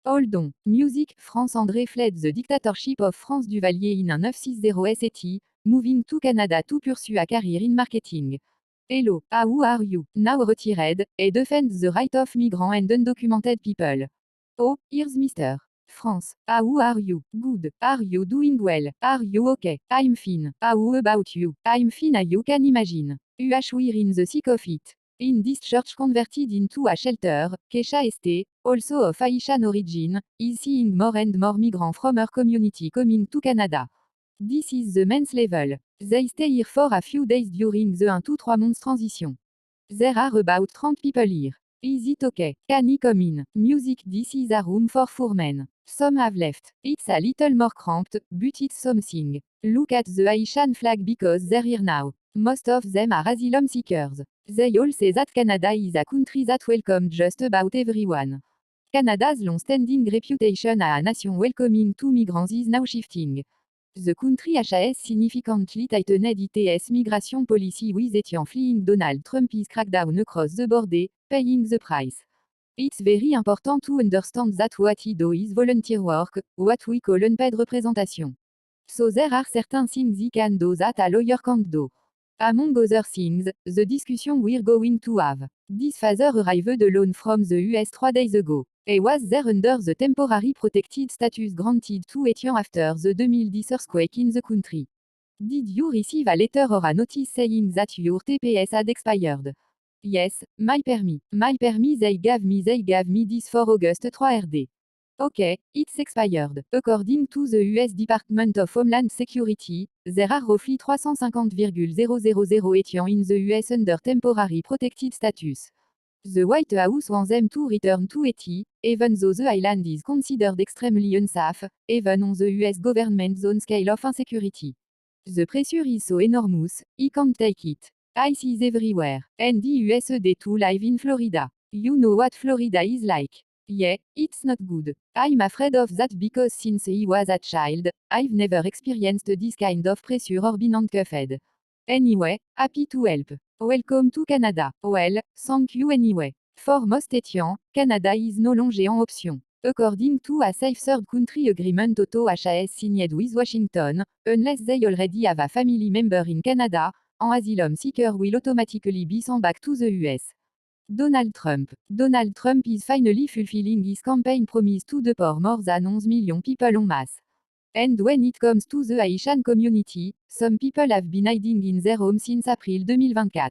Hold on. Music, France André fled the dictatorship of France Duvalier in un 960 SET, moving to Canada to pursue a career in marketing. Hello, how are you? Now retired, and defend the right of migrant and undocumented people. Oh, here's Mr. France. How are you? Good. Are you doing well? Are you okay? I'm fine. How about you? I'm fine. You can imagine. We're in the thick of it. In this church converted into a shelter, Kesha Este, also of Haitian origin, is seeing more and more migrants from her community coming to Canada. This is the men's level. They stay here for a few days during the 1 to 3 months transition. There are about 30 people here. Is it okay? Can I come in? Music. This is a room for 4 men. Some have left. It's a little more cramped, but it's something. Look at the Haitian flag because they're here now. Most of them are asylum seekers. They all say that Canada is a country that welcomes just about everyone. Canada's long-standing reputation as a nation welcoming to migrants is now shifting. The country has significantly tightened its migration policy with it fleeing Donald Trump's crackdown across the border, paying the price. It's very important to understand that what he does is volunteer work, what we call unpaid representation. So there are certain things he can do that a lawyer can't do. Among other things, the discussion we're going to have. This father arrived alone from the US 3 days ago. He was there under the temporary protected status granted to Etienne after the 2010 earthquake in the country. Did you receive a letter or a notice saying that your TPS had expired? Yes, my permit. My permit they gave me this for August 3 RD. Okay, it's expired. According to the US Department of Homeland Security, there are roughly 350,000 Etienne in the US under temporary protected status. The White House wants them to return to Haiti, even though the island is considered extremely unsafe, even on the US government's own scale of insecurity. The pressure is so enormous, he can't take it. Ice is everywhere, and the USA to live in Florida. You know what Florida is like. Yeah, it's not good. I'm afraid of that because since he was a child, I've never experienced this kind of pressure or been handcuffed. Anyway, happy to help. Welcome to Canada. Well, thank you anyway. For most Etienne, Canada is no longer an option. According to a safe third country agreement Auto HAS signed with Washington, unless they already have a family member in Canada, an asylum seeker will automatically be sent back to the US. Donald Trump. Donald Trump is finally fulfilling his campaign promise to deport more than 11 million people en masse. And when it comes to the Haitian community, some people have been hiding in their homes since April 2024.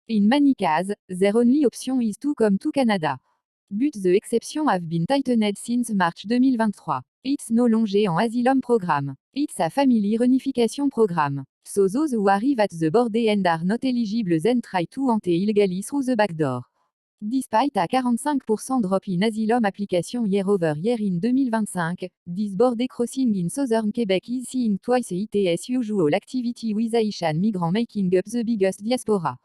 In many cases, their only option is to come to Canada. But the exceptions have been tightened since March 2023. It's no longer an asylum program. It's a family reunification program. So those who arrive at the border and are not eligible then try to enter illegally through the back door. Despite a 45% drop in asylum application year over year in 2025, this border crossing in southern Quebec is seeing twice its usual activity with Haitian migrants making up the biggest diaspora.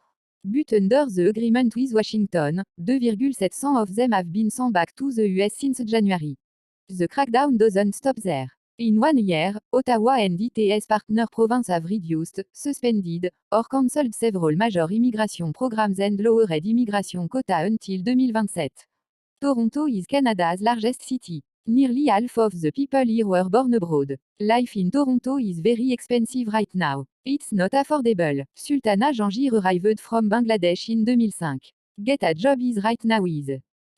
But under the agreement with Washington, 2,700 of them have been sent back to the US since January. The crackdown doesn't stop there. In 1 year, Ottawa and its partner province have reduced, suspended, or cancelled several major immigration programs and lowered immigration quota until 2027. Toronto is Canada's largest city. Nearly half of the people here were born abroad. Life in Toronto is very expensive right now. It's not affordable. Sultana Jangir arrived from Bangladesh in 2005. Get a job is right now is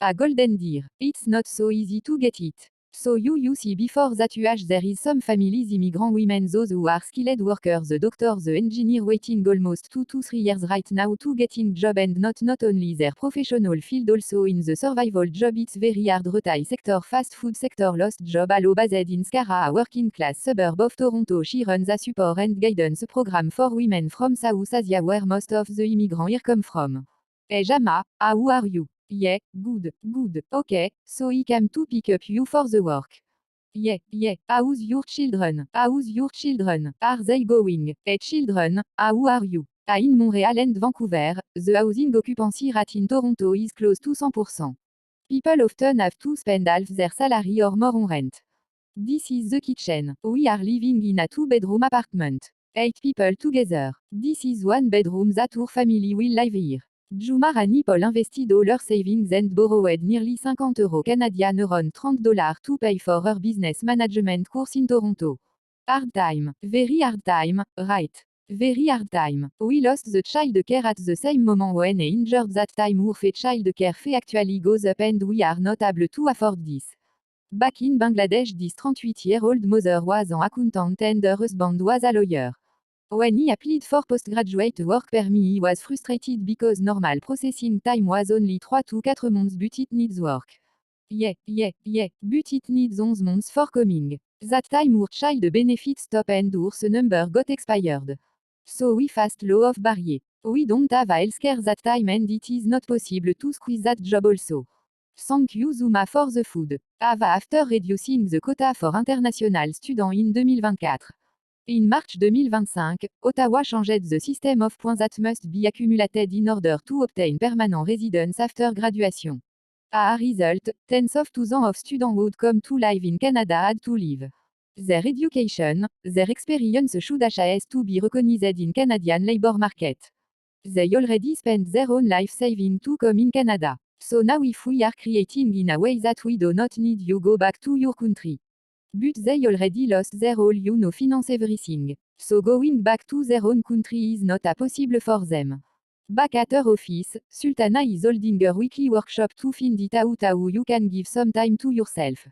a golden deer. It's not so easy to get it. So you see before that there is some families immigrant women those who are skilled workers the doctors the engineer waiting almost 2 to 3 years right now to getting job and not only their professional field also in the survival job it's very hard retail sector fast food sector lost job allo based in Scara a working class suburb of Toronto she runs a support and guidance program for women from South Asia where most of the immigrants here come from. Hey Jama, how are you? Yeah, good, okay, so he came to pick up you for the work. Yeah, how's your children? Are they going? Hey children, how are you? In Montreal and Vancouver, the housing occupancy rate in Toronto is close to 100%. People often have to spend half their salary or more on rent. This is the kitchen. We are living in a 2-bedroom apartment. 8 people together. This is 1 bedroom that our family will live here. Jumarani Paul invested all her savings and borrowed nearly 50 euros Canadian around $30 to pay for her business management course in Toronto. Hard time. Very hard time, right? Very hard time. We lost the child care at the same moment when I injured that time our child care fee actually goes up and we are not able to afford this. Back in Bangladesh this 38-year-old mother was an accountant and her husband was a lawyer. When he applied for postgraduate work permit he was frustrated because normal processing time was only 3 to 4 months but it needs work. Yeah, but it needs 11 months for coming. That time our child benefit stop and our number got expired. So we fast law of barrier. We don't have a healthcare that time and it is not possible to squeeze that job also. Thank you Zuma for the food. Ava after reducing the quota for international students in 2024. In March 2025, Ottawa changed the system of points that must be accumulated in order to obtain permanent residence after graduation. As a result, tens of thousands of students would come to live in Canada had to leave. Their education, their experience should has to be recognized in Canadian labor market. They already spent their own life saving to come in Canada. So now if we are creating in a way that we do not need you go back to your country. But they already lost their all finance everything. So going back to their own country is not a possible for them. Back at her office, Sultana is holding a weekly workshop to find it out how you can give some time to yourself.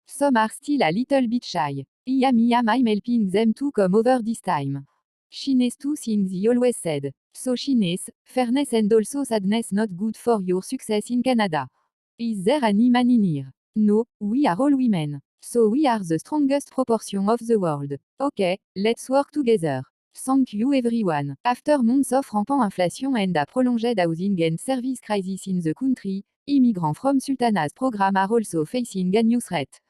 Some are still a little bit shy. I'm helping them to come over this time. She knows two things he always said. So she knows, fairness and also sadness not good for your success in Canada. Is there any man in here? No, we are all women. So we are the strongest proportion of the world. Okay, let's work together. Thank you everyone. After months of rampant inflation and a prolonged housing and service crisis in the country, immigrants from Sultana's program are also facing a new threat.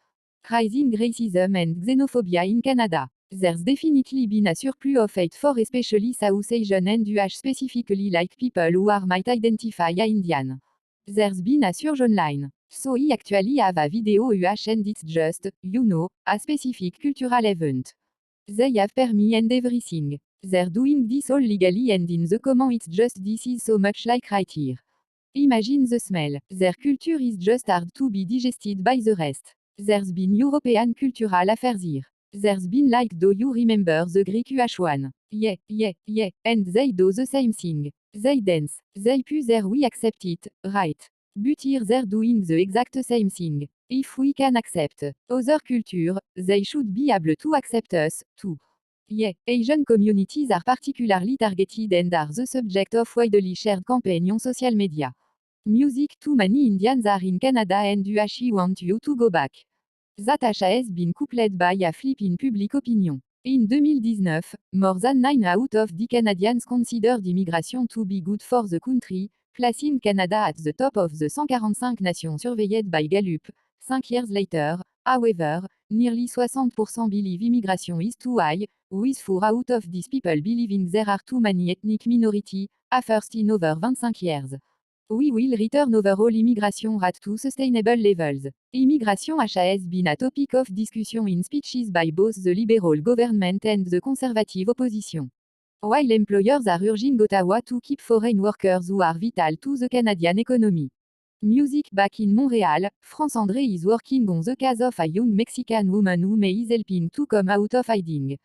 Rising racism and xenophobia in Canada. There's definitely been a surplus of hate for especially South Asian and specifically like people who are might identify as Indian. There's been a surge online. So I actually have a video and it's just, a specific cultural event. They have permit and everything. They're doing this all legally and in the comment it's just this is so much like right here. Imagine the smell. Their culture is just hard to be digested by the rest. There's been European cultural affairs here. There's been like do you remember the Greek UH1? Yeah, and they do the same thing. They dance. They push there we accept it, right? But here they're doing the exact same thing. If we can accept other culture, they should be able to accept us, too. Yeah, Asian communities are particularly targeted and are the subject of widely shared campaign on social media. Music too many Indians are in Canada and want you to go back. That has been coupled by a flip in public opinion. In 2019, more than 9 out of 10 Canadians considered immigration to be good for the country, placing Canada at the top of the 145 nations surveyed by Gallup. 5 years later, however, nearly 60% believe immigration is too high, with 4 out of these people believing there are too many ethnic minorities, a first in over 25 years. We will return overall immigration rate to sustainable levels. Immigration has been a topic of discussion in speeches by both the Liberal government and the Conservative opposition. While employers are urging Ottawa to keep foreign workers who are vital to the Canadian economy. Music back in Montreal, France André is working on the case of a young Mexican woman who is helping to come out of hiding.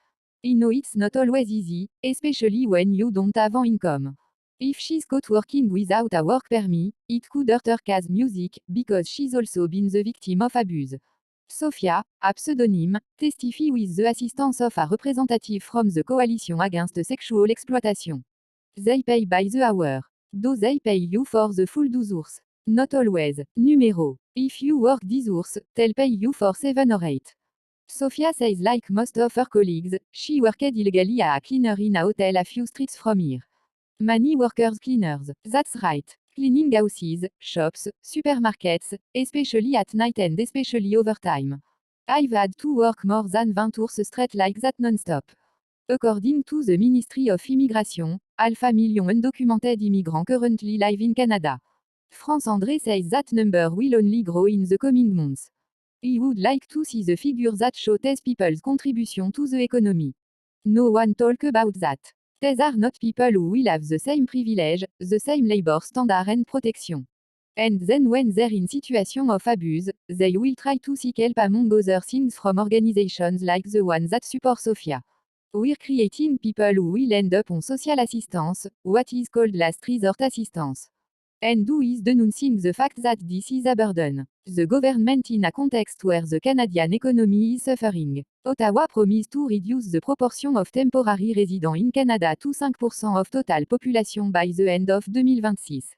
I know it's not always easy, especially when you don't have an income. If she's caught working without a work permit, it could hurt her case Music, because she's also been the victim of abuse. Sophia, a pseudonym, testified with the assistance of a representative from the Coalition Against Sexual Exploitation. They pay by the hour. Do they pay you for the full 12 hours? Not always. Numero. If you work these hours, they'll pay you for 7 or 8. Sophia says like most of her colleagues, she worked illegally as a cleaner in a hotel a few streets from here. Many workers cleaners. That's right. Cleaning houses, shops, supermarkets, especially at night and especially overtime. I've had to work more than 20 hours straight like that non-stop. According to the Ministry of Immigration, half a million undocumented immigrants currently live in Canada. France André says that number will only grow in the coming months. He would like to see the figures that show these people's contribution to the economy. No one talk about that. These are not people who will have the same privilege, the same labor standard and protection. And then when they're in situation of abuse, they will try to seek help among other things from organizations like the one that support Sophia. We're creating people who will end up on social assistance, what is called last resort assistance. And who is denouncing the fact that this is a burden. The government in a context where the Canadian economy is suffering. Ottawa promised to reduce the proportion of temporary residents in Canada to 5% of total population by the end of 2026.